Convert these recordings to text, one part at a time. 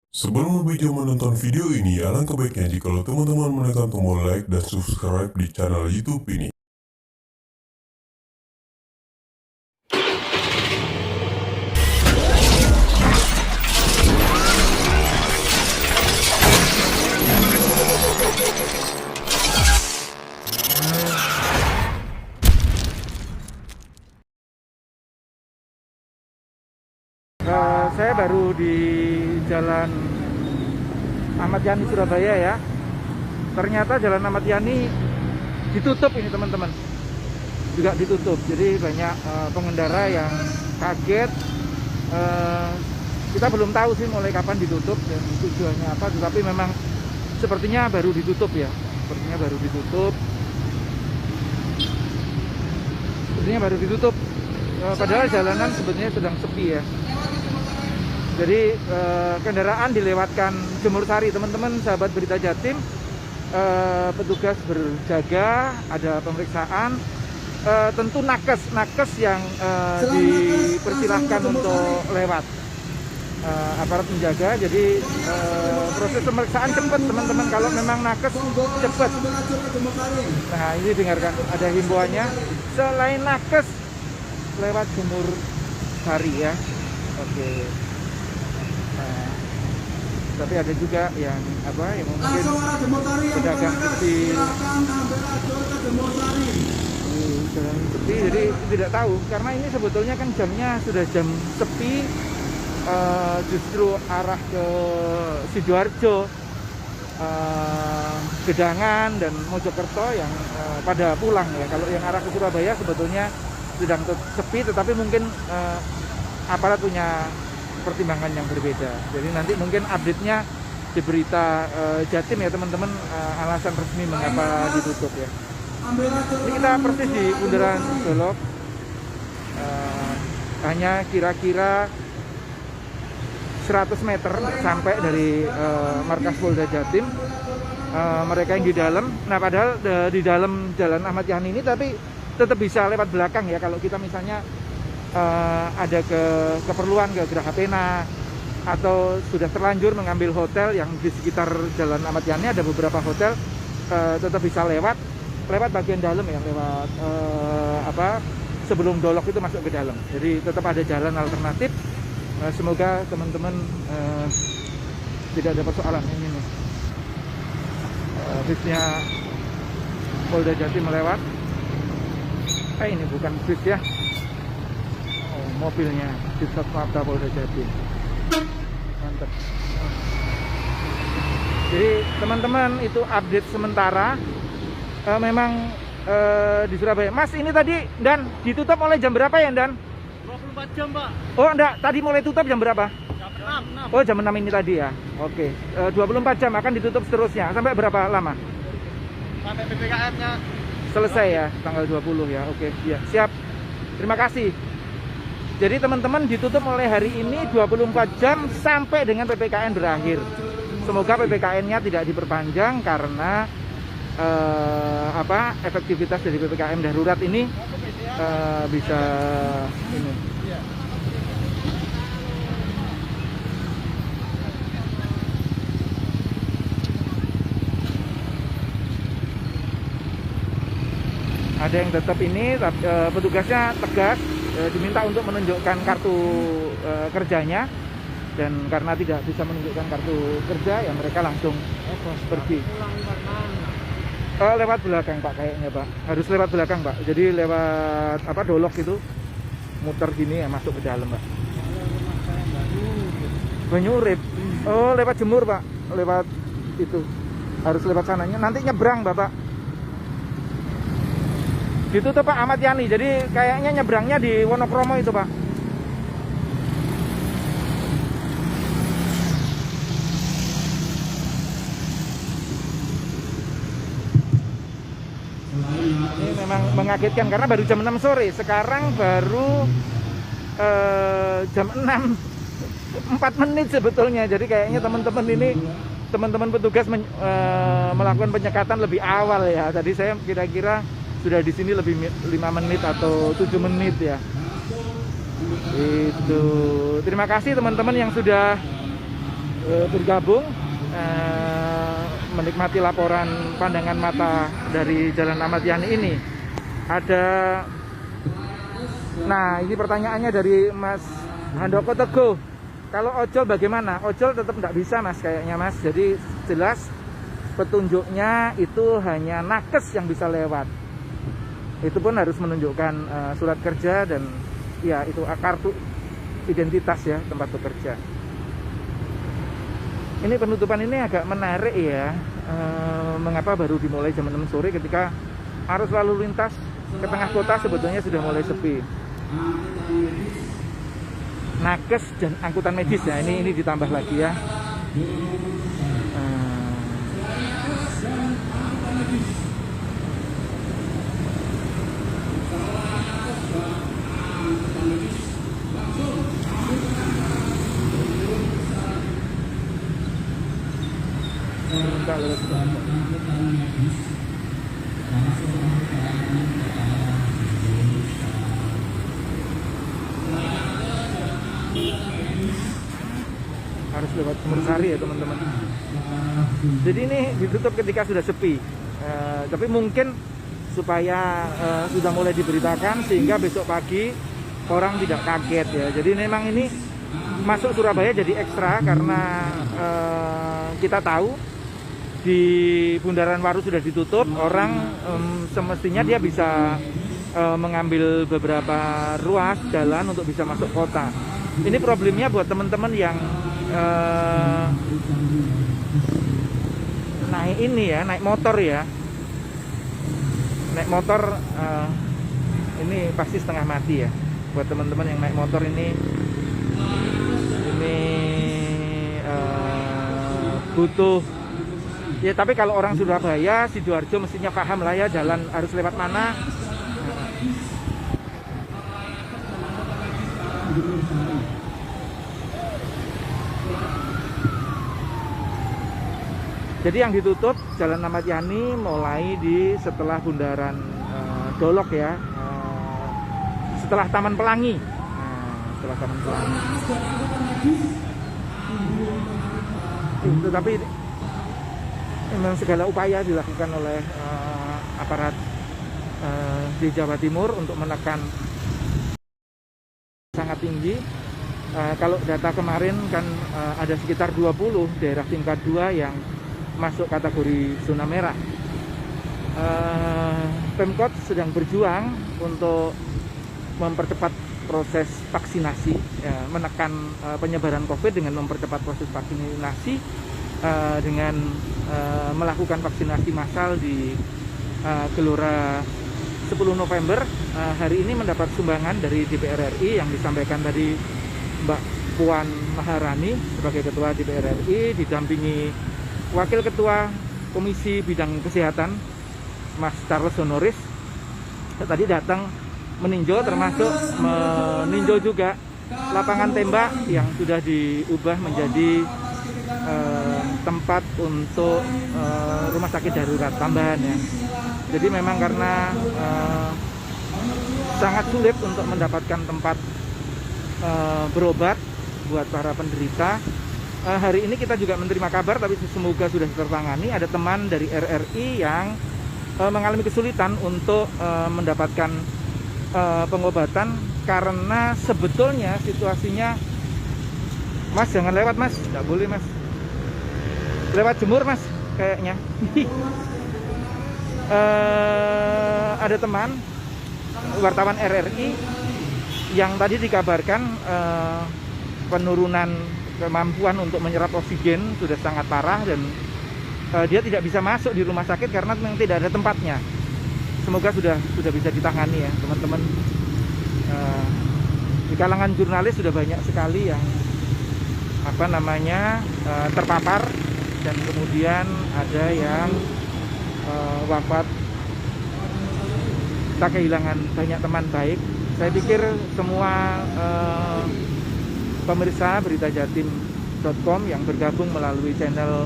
Sebelum lebih jauh menonton video ini, alangkah baiknya jika teman-teman menekan tombol like dan subscribe di channel YouTube ini. Saya baru di Jalan Ahmad Yani Surabaya ya. Ternyata Jalan Ahmad Yani ditutup ini teman-teman. Juga ditutup. Jadi banyak pengendara yang kaget. Kita belum tahu sih mulai kapan ditutup dan tujuannya apa. Tetapi memang sepertinya baru ditutup ya. Sepertinya baru ditutup. Padahal jalanan sebetulnya sedang sepi ya. Jadi kendaraan dilewatkan Jemur Sari, teman-teman sahabat Berita Jatim. Petugas berjaga, ada pemeriksaan. Tentu nakes yang dipersilahkan untuk lewat. Aparat menjaga, jadi proses pemeriksaan cepat teman-teman. Kalau memang nakes cepat. Nah ini dengarkan, ada himbauannya. Selain nakes lewat Jemur Sari ya. Oke. Nah, tapi ada juga yang mungkin pedagang kecil di jalan sepi, jadi tidak tahu karena ini sebetulnya kan jamnya sudah jam sepi. Justru arah ke Sidoarjo, Gedangan dan Mojokerto yang pada pulang ya. Kalau yang arah ke Surabaya sebetulnya sedang sepi, tetapi mungkin aparat punya pertimbangan yang berbeda. Jadi nanti mungkin update-nya di Berita Jatim ya teman-teman, alasan resmi mengapa ditutup ya. Ini kita persis di Bundaran Dolok, hanya kira-kira 100 meter sampai dari markas Polda Jatim. Mereka yang di dalam, nah padahal di dalam Jalan Ahmad Yani ini tapi tetap bisa lewat belakang ya. Kalau kita misalnya ada keperluan ke Geraha Pena atau sudah terlanjur mengambil hotel yang di sekitar Jalan Ahmad Yani, ada beberapa hotel, tetap bisa lewat bagian dalam ya, lewat sebelum Dolok itu masuk ke dalam. Jadi tetap ada jalan alternatif. Semoga teman-teman tidak ada persoalan ini nih. Bisnya Polda Jatim melewat. Ini bukan bis ya. Mobilnya di Satpam Polda Jatim. Mantap. Jadi teman-teman itu update sementara. Memang di Surabaya. Mas ini tadi Dan ditutup oleh jam berapa ya Dan? 24 jam Pak. Oh enggak, tadi mulai tutup jam berapa? Jam 6. Oh jam 6 ini tadi ya. Oke. 24 jam akan ditutup seterusnya. Sampai berapa lama? Sampai PPKM-nya Selesai ya, tanggal 20 ya. Oke, ya, siap. Terima kasih. Jadi teman-teman ditutup mulai hari ini 24 jam sampai dengan PPKM berakhir. Semoga PPKM-nya tidak diperpanjang karena efektivitas dari PPKM darurat ini bisa ini. Ada yang tetap ini, petugasnya tegas, diminta untuk menunjukkan kartu kerjanya, dan karena tidak bisa menunjukkan kartu kerja ya mereka langsung pergi. Lewat belakang Pak kayaknya Pak, harus lewat belakang Pak. Jadi lewat Dolok itu muter gini ya masuk ke dalam Pak. Banyurip. Oh lewat Jemur Pak, lewat itu harus lewat sananya. Nanti nyebrang Bapak. Ditutup Pak Ahmad Yani, jadi kayaknya nyebrangnya di Wonokromo itu Pak. Ini memang mengagetkan karena baru jam 6 sore, sekarang baru jam 6 4 menit sebetulnya. Jadi kayaknya teman-teman petugas melakukan penyekatan lebih awal ya. Tadi saya kira-kira sudah di sini lebih 5 menit atau 7 menit ya. Itu. Terima kasih teman-teman yang sudah bergabung menikmati laporan pandangan mata dari Jalan Ahmad Yani ini. Nah, ini pertanyaannya dari Mas Handoko Teguh. Kalau ojol bagaimana? Ojol tetap nggak bisa, Mas, kayaknya, Mas. Jadi jelas petunjuknya itu hanya nakes yang bisa lewat. Itu pun harus menunjukkan surat kerja dan ya itu kartu identitas ya, tempat bekerja. Ini penutupan ini agak menarik ya. Mengapa baru dimulai jam 6 sore ketika arus lalu lintas ke tengah kota sebetulnya sudah mulai sepi. Nakes dan angkutan medis ya, ini ditambah lagi ya. Harus lewat Sumbersari ya teman-teman. Jadi ini ditutup ketika sudah sepi. Tapi mungkin supaya sudah mulai diberitakan sehingga besok pagi orang tidak kaget ya. Jadi memang ini masuk Surabaya jadi ekstra karena kita tahu di Bundaran Waru sudah ditutup. Orang semestinya dia bisa mengambil beberapa ruas jalan untuk bisa masuk kota. Ini problemnya buat teman-teman yang naik motor ya. Naik motor ini pasti setengah mati ya. Buat teman-teman yang naik motor ini butuh ya, tapi kalau orang Surabaya, Sidoarjo mestinya paham lah ya jalan harus lewat mana. Jadi yang ditutup Jalan Ahmad Yani mulai di setelah Bundaran Dolok ya, setelah Taman Pelangi. Setelah Taman Pelangi. Tapi memang segala upaya dilakukan oleh aparat di Jawa Timur untuk menekan sangat tinggi. Kalau data kemarin kan ada sekitar 20 daerah tingkat 2 yang masuk kategori zona merah. Pemkot sedang berjuang untuk mempercepat proses vaksinasi, menekan penyebaran COVID dengan mempercepat proses vaksinasi dengan melakukan vaksinasi massal di Gelora 10 November. Hari ini mendapat sumbangan dari DPR RI yang disampaikan tadi Mbak Puan Maharani sebagai Ketua DPR RI, didampingi Wakil Ketua Komisi Bidang Kesehatan Mas Charles Honoris. Tadi datang meninjau, termasuk meninjau juga lapangan tembak yang sudah diubah menjadi tempat untuk rumah sakit darurat tambahan ya. Jadi memang karena sangat sulit untuk mendapatkan tempat berobat buat para penderita. Hari ini kita juga menerima kabar, tapi semoga sudah tertangani. Ada teman dari RRI yang mengalami kesulitan untuk mendapatkan pengobatan karena sebetulnya situasinya, Mas jangan lewat Mas, tidak boleh Mas, lewat Jemur Mas kayaknya. Ada teman wartawan RRI yang tadi dikabarkan penurunan kemampuan untuk menyerap oksigen sudah sangat parah dan dia tidak bisa masuk di rumah sakit karena memang tidak ada tempatnya. Semoga sudah bisa ditangani ya teman-teman. Di kalangan jurnalis sudah banyak sekali yang terpapar dan kemudian ada yang wafat. Kita kehilangan banyak teman baik. Saya pikir semua pemirsa beritajatim.com yang bergabung melalui channel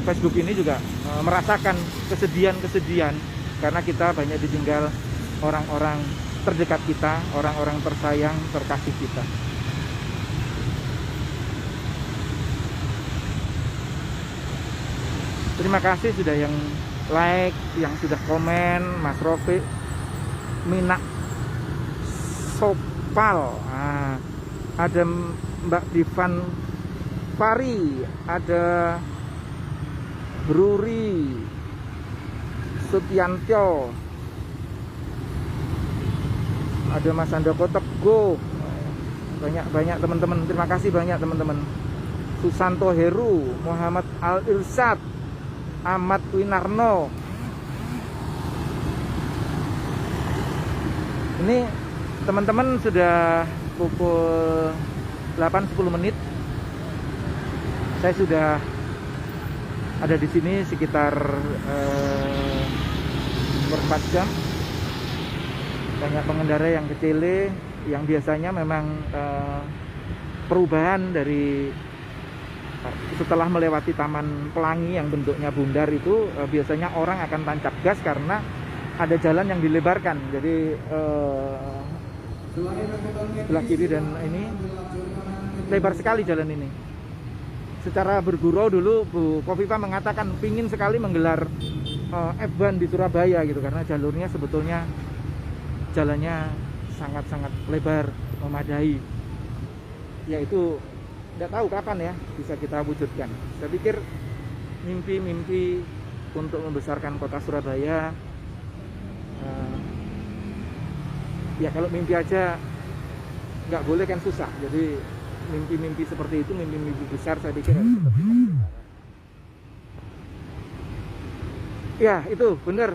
Facebook ini juga merasakan kesedihan karena kita banyak ditinggal orang-orang terdekat kita, orang-orang tersayang, terkasih kita. Terima kasih sudah yang like, yang sudah komen. Mas Rofi, Minak Sopal, ada Mbak Divan Pari, ada Bruri Sutiantyo, ada Mas Andoko Teguh, banyak teman-teman. Terima kasih banyak teman-teman. Susanto Heru, Muhammad Al Irsyad, Ahmad Winarno. Ini teman-teman sudah pukul 8.10 menit. Saya sudah ada di sini sekitar 4 jam. Banyak pengendara yang kecele, yang biasanya memang perubahan dari setelah melewati Taman Pelangi yang bentuknya bundar itu, biasanya orang akan tancap gas karena ada jalan yang dilebarkan. Jadi sebelah kiri dan ini lebar sekali jalan ini. Secara bergurau dulu Bu Kofifa mengatakan pingin sekali menggelar F1 di Surabaya gitu, karena jalurnya sebetulnya jalannya sangat-sangat lebar, memadai. Yaitu tidak tahu kapan ya bisa kita wujudkan. Saya pikir mimpi-mimpi untuk membesarkan kota Surabaya, ya kalau mimpi aja nggak boleh kan susah. Jadi mimpi-mimpi seperti itu, mimpi-mimpi besar, saya pikir harus tetap. Ya itu benar.